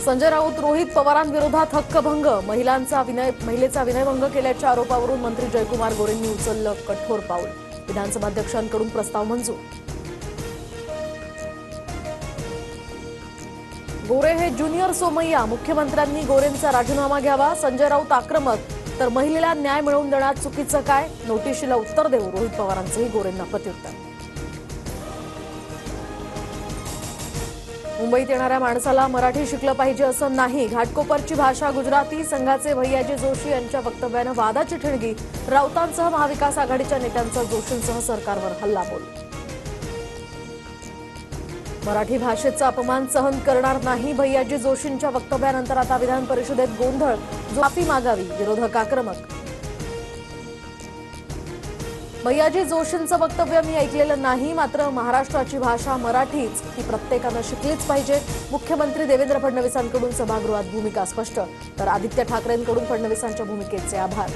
संजय राऊत रोहित पवारांविरोधात हक्कभंग महिलेचा विनयभंग केल्याच्या आरोपावरून मंत्री जयकुमार गोरेंनी उचललं कठोर पाऊल। विधानसभा अध्यक्षांकडून प्रस्ताव मंजूर। गोरे हे ज्युनियर सोमय्या, मुख्यमंत्र्यांनी गोरेंचा राजीनामा घ्यावा। संजय राऊत आक्रमक, तर महिलेला न्याय मिळवून देण्यात चुकीचं काय? नोटिशीला उत्तर देऊ रोहित पवारांचंही गोरेंना प्रत्युत्तर। मुंबईत येणाऱ्या माणसाला मराठी शिकलं पाहिजे असं नाही, घाटकोपरची भाषा गुजराती। संघाचे भैयाजी जोशी यांच्या वक्तव्यानं वादाची ठिणगी। राऊतांसह महाविकास आघाडीच्या नेत्यांचा जोशींसह सरकारवर हल्लाबोल। मराठी भाषेचा अपमान सहन करणार नाही, भैयाजी जोशींच्या वक्तव्यानंतर आता विधान परिषदेत गोंधळ। माफी मागावी, विरोधक आक्रमक। भैयाजी जोशींचं वक्तव्य मी ऐकलेलं नाही, मात्र महाराष्ट्राची भाषा मराठीच, ही प्रत्येकानं शिकलीच पाहिजे। मुख्यमंत्री देवेंद्र फडणवीसांकडून सभागृहात भूमिका स्पष्ट, तर आदित्य ठाकरेंकडून फडणवीसांच्या भूमिकेचे आभार।